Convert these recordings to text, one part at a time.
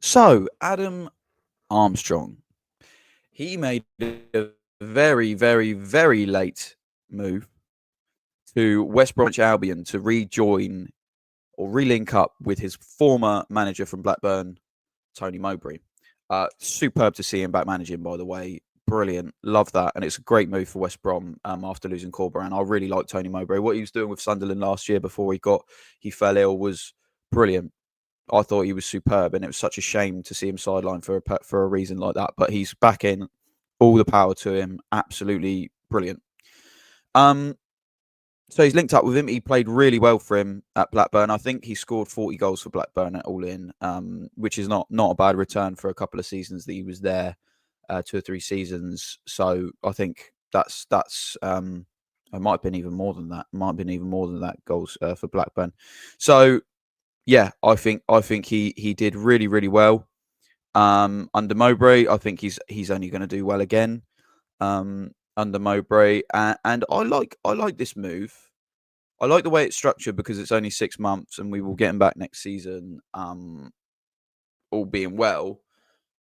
So, Adam Armstrong, he made a very, very, very late move to West Bromwich Albion to rejoin or relink up with his former manager from Blackburn, Tony Mowbray. Superb to see him back managing, by the way. Brilliant. Love that. And it's a great move for West Brom after losing Corberan. I really like Tony Mowbray. What he was doing with Sunderland last year before he fell ill was brilliant. I thought he was superb, and it was such a shame to see him sidelined for a reason like that. But he's back in, all the power to him. Absolutely brilliant. Um, so he's linked up with him. He played really well for him at Blackburn. I think he scored 40 goals for Blackburn at all in, which is not a bad return for a couple of seasons that he was there, 2 or 3 seasons. So I think that's it might have been even more than that. Might have been even more than that goals for Blackburn. So yeah, I think he did really, really well under Mowbray. I think he's only going to do well again under Mowbray, and I like this move. I like the way it's structured because it's only 6 months, and we will get him back next season, all being well.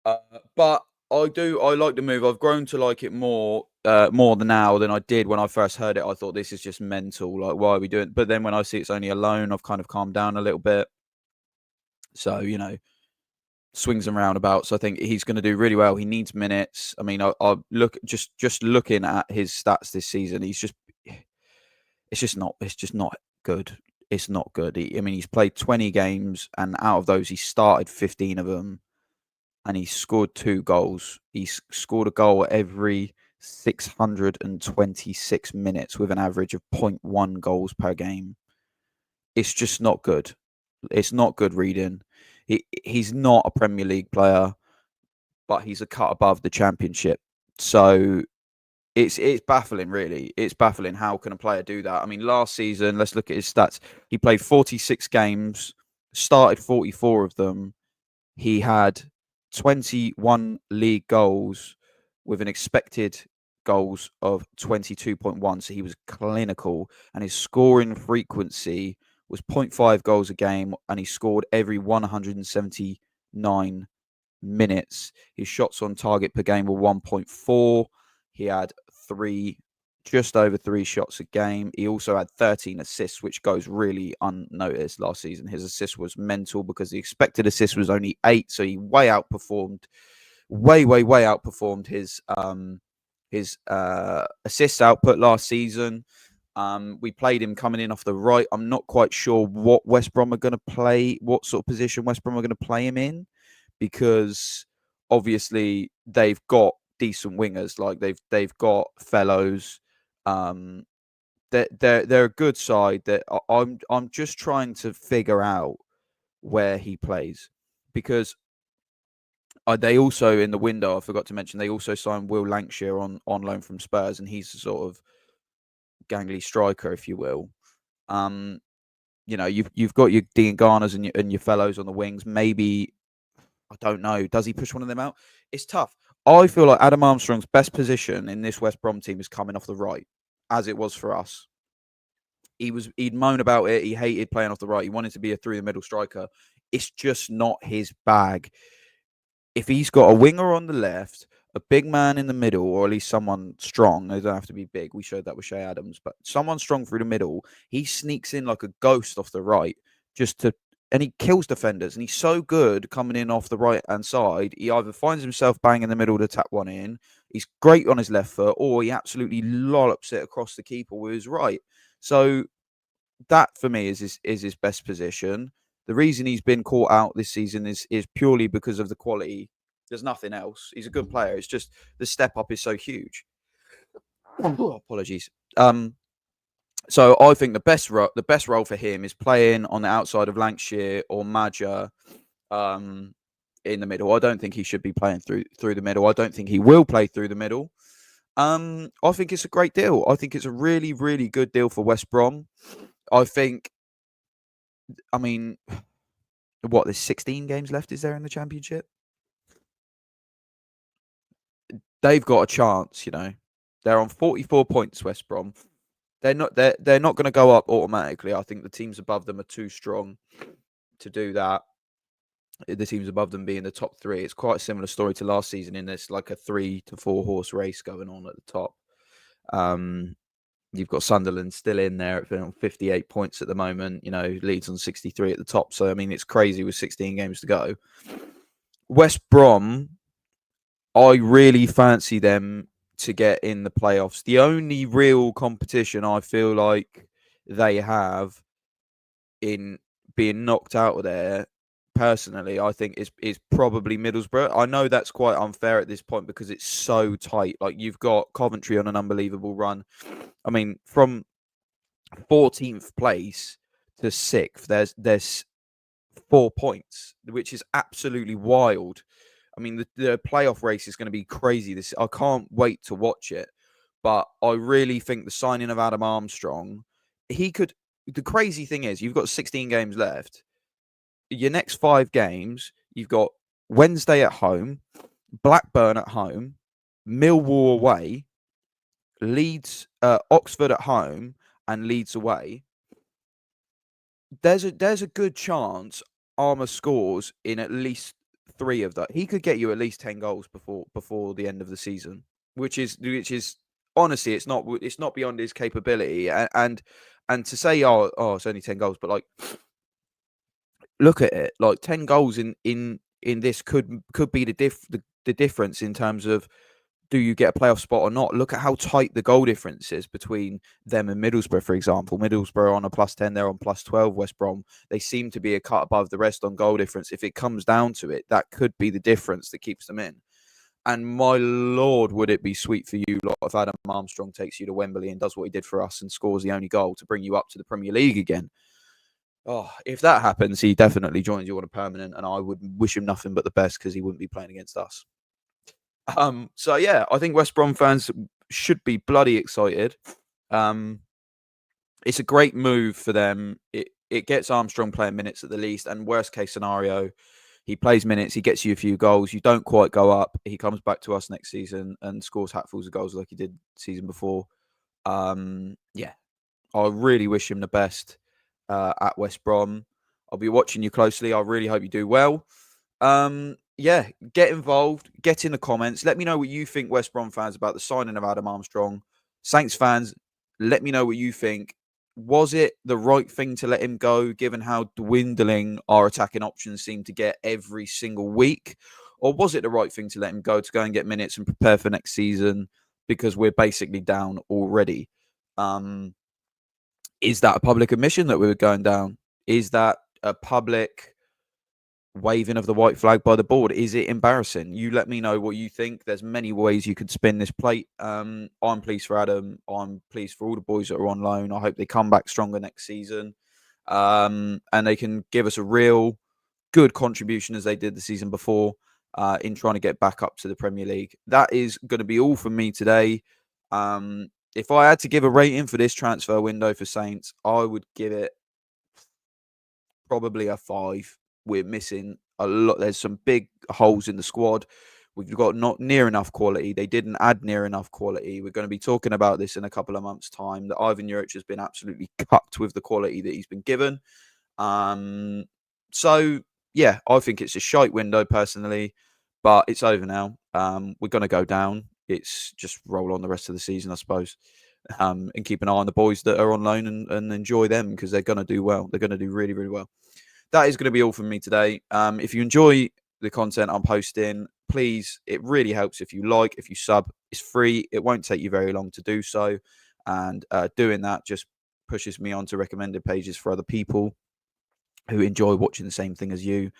Uh, but I like the move. I've grown to like it more than now than I did when I first heard it. I thought this is just mental. Like, why are we doing? But then when I see it's only a loan, I've kind of calmed down a little bit. So swings and roundabouts. I think he's going to do really well. He needs minutes. I mean, I look just looking at his stats this season. It's just not good. It's not good. I mean, he's played 20 games, and out of those, he started 15 of them, and he scored 2 goals. He's scored a goal every 626 minutes with an average of 0.1 goals per game. It's just not good. It's not good reading. He's not a Premier League player, but he's a cut above the Championship. So it's baffling, really. It's baffling. How can a player do that? I mean, last season, let's look at his stats. He played 46 games, started 44 of them. He had 21 league goals with an expected goals of 22.1. So he was clinical, and his scoring frequency was 0.5 goals a game, and he scored every 179 minutes. His shots on target per game were 1.4. He had just over 3 shots a game. He also had 13 assists, which goes really unnoticed last season. His assist was mental because the expected assist was only 8, so he way outperformed his assist output last season. We played him coming in off the right. I'm not quite sure what West Brom are going to play, what sort of position West Brom are going to play him in, because obviously they've got decent wingers. Like they've got Fellows. They're a good side. That I'm just trying to figure out where he plays, because they also, in the window, I forgot to mention, they also signed Will Lancashire on loan from Spurs, and he's a sort of gangly striker, if you will. You've got your Dean Garners and your Fellows on the wings. Maybe, I don't know, does he push one of them out? It's tough. I feel like Adam Armstrong's best position in this West Brom team is coming off the right, as it was for us. He'd moan about it. He hated playing off the right. He wanted to be a through the middle striker. It's just not his bag. If he's got a winger on the left, a big man in the middle, or at least someone strong, they don't have to be big. We showed that with Shea Adams, but someone strong through the middle, he sneaks in like a ghost off the right and he kills defenders. And he's so good coming in off the right hand side. He either finds himself bang in the middle to tap one in, he's great on his left foot, or he absolutely lollops it across the keeper with his right. So that for me is his best position. The reason he's been caught out this season is purely because of the quality. There's nothing else. He's a good player. It's just the step up is so huge. Apologies. So I think the best role for him is playing on the outside of Lancashire or Maja, in the middle. I don't think he should be playing through the middle. I don't think he will play through the middle. I think it's a great deal. I think it's a really, really good deal for West Brom. I mean, there's 16 games left, is there, in the Championship? They've got a chance, They're on 44 points, West Brom. They're not going to go up automatically. I think the teams above them are too strong to do that. the teams above them being the top three. It's quite a similar story to last season in this like a 3 to 4 horse race going on at the top. You've got Sunderland still in there at 58 points at the moment. Leeds on 63 at the top. So, I mean, it's crazy with 16 games to go. West Brom, I really fancy them to get in the playoffs. The only real competition I feel like they have in being knocked out of there, personally, I think is probably Middlesbrough. I know that's quite unfair at this point because it's so tight. Like, you've got Coventry on an unbelievable run. I mean, from 14th place to 6th, there's 4 points, which is absolutely wild. I mean, the playoff race is going to be crazy. I can't wait to watch it. But I really think the signing of Adam Armstrong, he could. The crazy thing is, you've got 16 games left. Your next 5 games, you've got Wednesday at home, Blackburn at home, Millwall away, Leeds, Oxford at home, and Leeds away. There's a good chance Armour scores in at least 3 of that. He could get you at least 10 goals before the end of the season, which is honestly, it's not beyond his capability. And to say, it's only 10 goals, but like, look at it, like 10 goals in this could be the difference in terms of, do you get a playoff spot or not? Look at how tight the goal difference is between them and Middlesbrough, for example. Middlesbrough on a +10, they're on +12. West Brom, they seem to be a cut above the rest on goal difference. If it comes down to it, that could be the difference that keeps them in. And my Lord, would it be sweet for you lot if Adam Armstrong takes you to Wembley and does what he did for us and scores the only goal to bring you up to the Premier League again. Oh, if that happens, he definitely joins you on a permanent, and I would wish him nothing but the best because he wouldn't be playing against us. So yeah, I think West Brom fans should be bloody excited. It's a great move for them. It gets Armstrong playing minutes at the least, and worst case scenario, he plays minutes, he gets you a few goals. You don't quite go up, he comes back to us next season and scores hatfuls of goals like he did season before. Yeah, I really wish him the best at West Brom. I'll be watching you closely. I really hope you do well. Yeah, get involved, get in the comments. Let me know what you think, West Brom fans, about the signing of Adam Armstrong. Saints fans, let me know what you think. Was it the right thing to let him go, given how dwindling our attacking options seem to get every single week? Or was it the right thing to let him go and get minutes and prepare for next season, because we're basically down already? Is that a public admission that we were going down? Is that a public waving of the white flag by the board? Is it embarrassing? You let me know what you think. There's many ways you could spin this plate. I'm pleased for Adam. I'm pleased for all the boys that are on loan. I hope they come back stronger next season, and they can give us a real good contribution as they did the season before, in trying to get back up to the Premier League. That is going to be all from me today. If I had to give a rating for this transfer window for Saints, I would give it probably a 5. We're missing a lot. There's some big holes in the squad. We've got not near enough quality. They didn't add near enough quality. We're going to be talking about this in a couple of months' time, that Ivan Juric has been absolutely cut with the quality that he's been given. So, yeah, I think it's a shite window personally, but it's over now. We're going to go down. It's just roll on the rest of the season, I suppose, and keep an eye on the boys that are on loan and enjoy them, because they're going to do well. They're going to do really, really well. That is going to be all from me today. If you enjoy the content I'm posting, please, it really helps if you like, if you sub. It's free. It won't take you very long to do so. And doing that just pushes me onto recommended pages for other people who enjoy watching the same thing as you.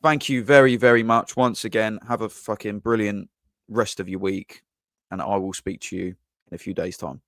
Thank you very, very much. Once again, have a fucking brilliant rest of your week. And I will speak to you in a few days' time.